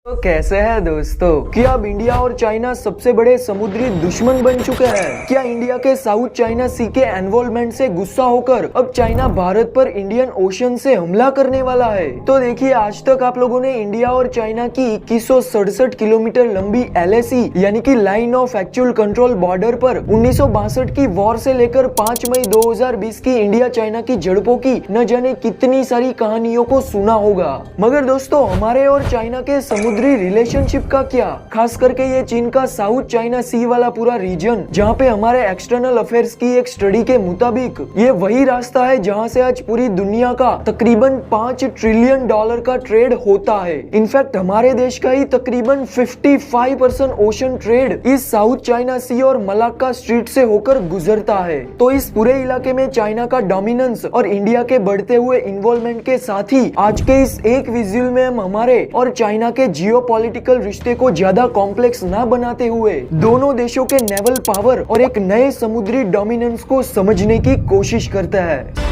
तो कैसे हैं दोस्तों? क्या अब इंडिया और चाइना सबसे बड़े समुद्री दुश्मन बन चुके हैं? क्या इंडिया के साउथ चाइना सी के एनवॉल्वमेंट से गुस्सा होकर अब चाइना भारत पर इंडियन ओशन से हमला करने वाला है? तो देखिए, आज तक आप लोगों ने इंडिया और चाइना की 2167 किलोमीटर लंबी LAC यानी कि line of actual control border पर 1962 की वॉर से लेकर 5 मई 2020 की इंडिया चाइना की झड़पों की न जाने कितनी सारी कहानियों को सुना होगा। मगर दोस्तों, हमारे और चाइना के समुद्री रिलेशनशिप का क्या? खास करके ये चीन का साउथ चाइना सी वाला पूरा रीजन, जहाँ पे हमारे एक्सटर्नल अफेयर्स की एक स्टडी के मुताबिक ये वही रास्ता है जहाँ से आज पूरी दुनिया का तकरीबन $5 ट्रिलियन का ट्रेड होता है। इनफैक्ट हमारे देश का ही तकरीबन 55% ओशन ट्रेड इस साउथ चाइना सी और मलाक्का स्ट्रीट से होकर गुजरता है। तो इस पूरे इलाके में चाइना का डोमिनेंस और इंडिया के बढ़ते हुए इन्वॉल्वमेंट के साथ ही आज के इस एक विजुअल में हम हमारे और चाइना के जियोपॉलिटिकल रिश्ते को ज्यादा कॉम्प्लेक्स ना बनाते हुए दोनों देशों के नेवल पावर और एक नए समुद्री डोमिनेंस को समझने की कोशिश करता है।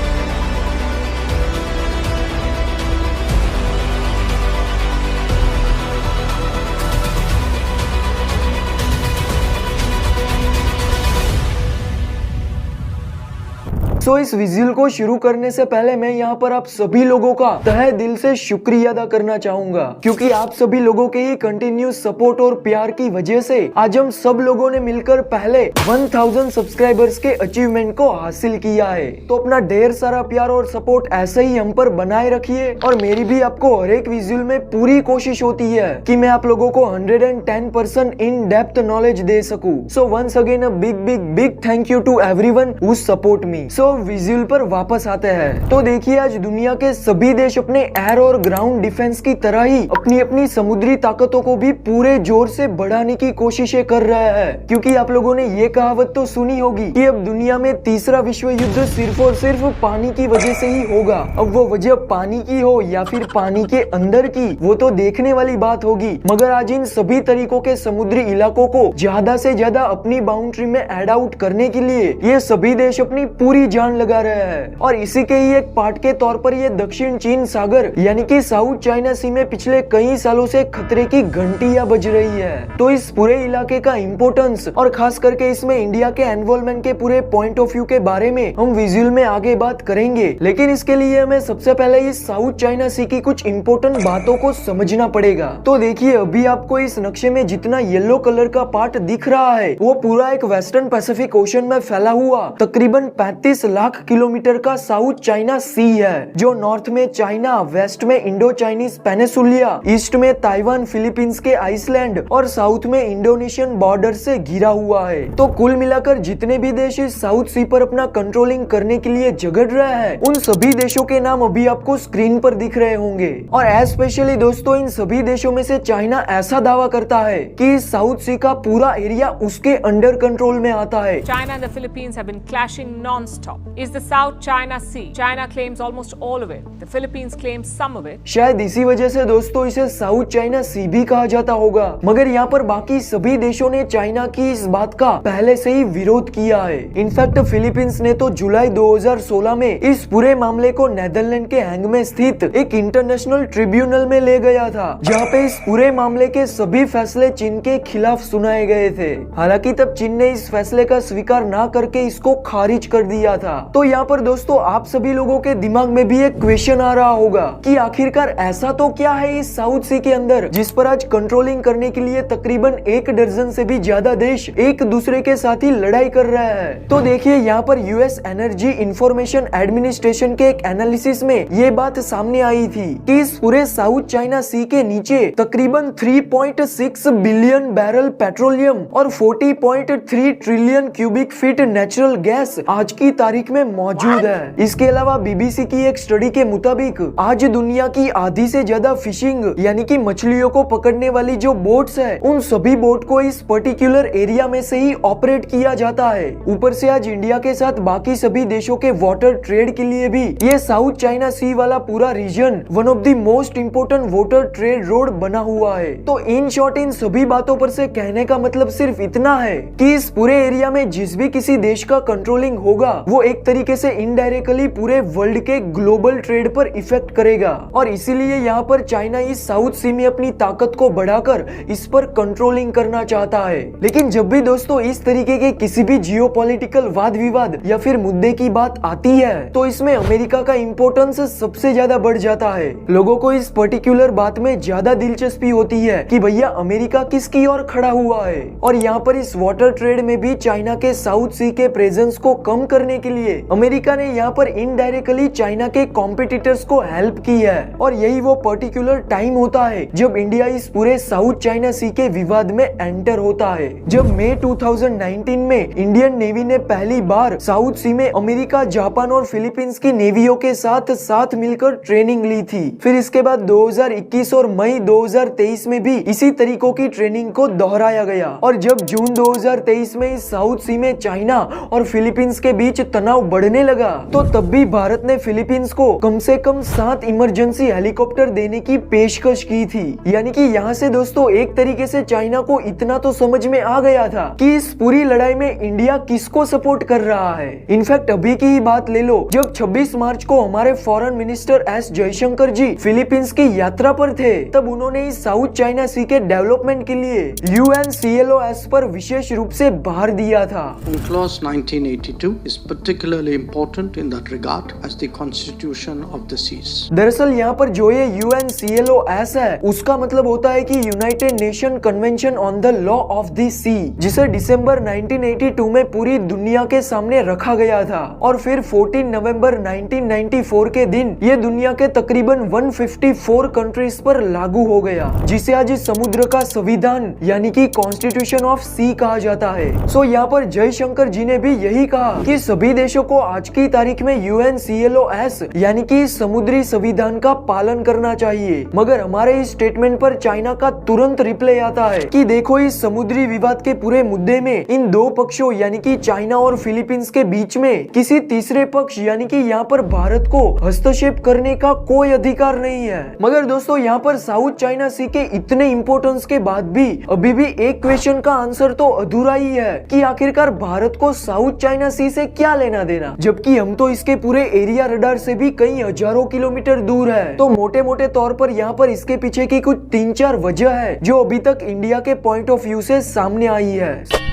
तो इस विजुअल को शुरू करने से पहले मैं यहाँ पर आप सभी लोगों का तहे दिल से शुक्रिया अदा करना चाहूंगा, क्योंकि आप सभी लोगों के ही कंटिन्यूस सपोर्ट और प्यार की वजह से आज हम सब लोगों ने मिलकर पहले 1000 सब्सक्राइबर्स के अचीवमेंट को हासिल किया है। तो अपना ढेर सारा प्यार और सपोर्ट ऐसे ही हम पर बनाए रखिए, और मेरी भी आपको हर एक विजुअल में पूरी कोशिश होती है कि मैं आप लोगों को 110% इन डेप्थ नॉलेज दे सकूं। So once again a big big big thank you to everyone who support me. Visual पर वापस आते हैं। तो देखिए, आज दुनिया के सभी देश अपने एयर और ग्राउंड डिफेंस की तरह ही अपनी अपनी समुद्री ताकतों को भी पूरे जोर से बढ़ाने की कोशिशें कर रहे हैं, क्योंकि आप लोगों ने ये कहावत तो सुनी होगी कि अब दुनिया में तीसरा विश्व युद्ध सिर्फ और सिर्फ पानी की वजह से ही होगा। अब वो वजह पानी की हो या फिर पानी के अंदर की, वो तो देखने वाली बात होगी। मगर आज इन सभी तरीकों के समुद्री इलाकों को ज्यादा से ज्यादा अपनी बाउंड्री में एड आउट करने के लिए ये सभी देश अपनी पूरी जान लगा रहे हैं। और इसी के ही एक पार्ट के तौर पर ये दक्षिण चीन सागर यानी कि साउथ चाइना सी में पिछले कई सालों से खतरे की घंटियां बज रही है। तो इस पूरे इलाके का इंपोर्टेंस और खास करके इसमें इंडिया के एनवॉल्वमेंट के पूरे पॉइंट ऑफ व्यू के बारे में हम विजुअल में आगे बात करेंगे, लेकिन इसके लिए हमें सबसे पहले इस साउथ चाइना सी की कुछ इंपोर्टेंट बातों को समझना पड़ेगा। तो देखिए, अभी आपको इस नक्शे में जितना येलो कलर का पार्ट दिख रहा है वो पूरा एक वेस्टर्न पैसिफिक ओशन में फैला हुआ तकरीबन 35 लाख किलोमीटर का साउथ चाइना सी है, जो नॉर्थ में चाइना, वेस्ट में इंडो चाइनीज पेनिसुलिया, ईस्ट में ताइवान, फिलीपींस के आइसलैंड और साउथ में इंडोनेशियन बॉर्डर से घिरा हुआ है। तो कुल मिलाकर जितने भी देश इस साउथ सी पर अपना कंट्रोलिंग करने के लिए झगड़ रहे हैं, उन सभी देशों के नाम अभी आपको स्क्रीन पर दिख रहे होंगे। और स्पेशली दोस्तों, इन सभी देशों में से चाइना ऐसा दावा करता है कि इस साउथ सी का पूरा एरिया उसके अंडर कंट्रोल में आता है। China and the Philippines have been clashing non-stop. Is the South China Sea. China claims almost all of it. The Philippines claims some of it. शायद इसी वजह से दोस्तों इसे साउथ चाइना सी भी कहा जाता होगा। मगर यहाँ पर बाकी सभी देशों ने चाइना की इस बात का पहले से ही विरोध किया है। इनफैक्ट फिलीपींस ने तो जुलाई 2016 में इस पूरे मामले को नेदरलैंड के हैंग में स्थित एक इंटरनेशनल ट्रिब्यूनल में ले गया था, जहाँ पे इस पूरे मामले के सभी फैसले चीन के खिलाफ सुनाए गए थे। हालांकि तब चीन ने इस फैसले का स्वीकार न करके इसको खारिज कर दिया था। तो यहाँ पर दोस्तों, आप सभी लोगों के दिमाग में भी एक क्वेश्चन आ रहा होगा कि आखिरकार ऐसा तो क्या है इस साउथ सी के अंदर जिस पर आज कंट्रोलिंग करने के लिए तकरीबन 1 दर्जन से भी ज्यादा देश एक दूसरे के साथ ही लड़ाई कर रहे हैं। तो देखिए, यहाँ पर यूएस एनर्जी इंफॉर्मेशन एडमिनिस्ट्रेशन के एक एनालिसिस में ये बात सामने आई थी कि इस पूरे साउथ चाइना सी के नीचे तकरीबन 3.6 बिलियन बैरल पेट्रोलियम और 40.3 trillion cubic feet natural gas आज की तारीख में मौजूद है। इसके अलावा बीबीसी की एक स्टडी के मुताबिक आज दुनिया की आधी से ज्यादा फिशिंग यानी कि मछलियों को पकड़ने वाली जो बोट्स है, उन सभी बोट को इस पर्टिकुलर एरिया में से ही ऑपरेट किया जाता है। ऊपर से आज इंडिया के साथ बाकी सभी देशों के वाटर ट्रेड के लिए भी ये साउथ चाइना सी वाला पूरा region one of the most important water trade road बना हुआ है। तो इन शॉर्ट, इन सभी बातों पर से कहने का मतलब सिर्फ इतना है कि इस पूरे एरिया में जिस भी किसी देश का कंट्रोलिंग होगा वो एक तरीके से इनडायरेक्टली पूरे वर्ल्ड के ग्लोबल ट्रेड पर इफेक्ट करेगा और इसीलिए यहाँ पर चाइना इस साउथ सी में अपनी ताकत को बढ़ाकर इस पर कंट्रोलिंग करना चाहता है। लेकिन जब भी दोस्तों इस तरीके के किसी भी जियोपॉलिटिकल वाद विवाद या फिर मुद्दे की बात आती है तो इसमें अमेरिका का इंपॉर्टेंस सबसे ज्यादा बढ़ जाता है। लोगों को इस पर्टिकुलर बात में ज्यादा दिलचस्पी होती है कि भैया अमेरिका किसकी ओर खड़ा हुआ है। और यहाँ पर इस वाटर ट्रेड में भी चाइना के साउथ सी के प्रेजेंस को कम करने के लिए अमेरिका ने यहाँ पर इनडायरेक्टली चाइना के कॉम्पिटिटर्स को हेल्प की है। और यही वो पर्टिकुलर टाइम होता है जब इंडिया इस पूरे साउथ चाइना सी के विवाद में एंटर होता है। जब मई 2019 में इंडियन नेवी ने पहली बार साउथ सी में अमेरिका, जापान और फिलीपींस की नेवियों के साथ साथ मिलकर ट्रेनिंग ली थी। फिर इसके बाद 2021 और मई 2023 में भी इसी तरीकों की ट्रेनिंग को दोहराया गया। और जब जून 2023 में इस साउथ सी में चाइना और फिलीपींस के बीच तनाव बढ़ने लगा तो तब भी भारत ने फिलीपींस को कम से कम 7 इमरजेंसी हेलीकॉप्टर देने की पेशकश की थी। यानी कि यहाँ से दोस्तों एक तरीके से चाइना को इतना तो समझ में आ गया था कि इस पूरी लड़ाई में इंडिया किसको सपोर्ट कर रहा है। इनफैक्ट अभी की ही बात ले लो, जब 26 मार्च को हमारे फॉरेन मिनिस्टर एस जयशंकर जी फिलीपींस की यात्रा पर थे तब उन्होंने इस साउथ चाइना सी के डेवलपमेंट के लिए UNCLOS पर विशेष रूप से भार दिया था। Clause 1982 is particularly important in that regard as the constitution of the seas. दरअसल यहाँ पर जो ये UNCLOS है उसका मतलब होता है कि United Nation Convention on the Law of the Sea, जिसे दिसंबर 1982 में पूरी दुनिया के सामने रखा गया था। और फिर 14 नवंबर 1994 के दिन ये दुनिया के तकरीबन 154 कंट्रीज पर लागू हो गया, जिसे आज समुद्र का संविधान यानी कि कॉन्स्टिट्यूशन ऑफ सी कहा जाता है। सो यहाँ पर जयशंकर जी ने भी यही कहा कि सभी देशों को आज की तारीख में UNCLOS यानी कि समुद्री संविधान का पालन करना चाहिए। मगर हमारे इस स्टेटमेंट पर चाइना का तुरंत रिप्लाई आता है कि देखो इस समुद्री विवाद के पूरे मुद्दे में इन दो पक्षों यानी कि चाइना और फिलीपींस के बीच में किसी तीसरे पक्ष यानी कि यहाँ पर भारत को हस्तक्षेप करने का कोई अधिकार नहीं है। मगर दोस्तों यहाँ पर साउथ चाइना सी के इतने इंपोर्टेंस के बाद भी अभी भी एक क्वेश्चन का आंसर तो अधूरा ही है कि आखिरकार भारत को साउथ चाइना सी से क्या लेना देना, जबकि हम तो इसके पूरे एरिया रडार से भी कई हजारों किलोमीटर दूर है। तो मोटे मोटे तौर पर यहाँ पर इसके पीछे की कुछ 3-4 वजह है जो अभी तक इंडिया के पॉइंट ऑफ व्यू से सामने आई है।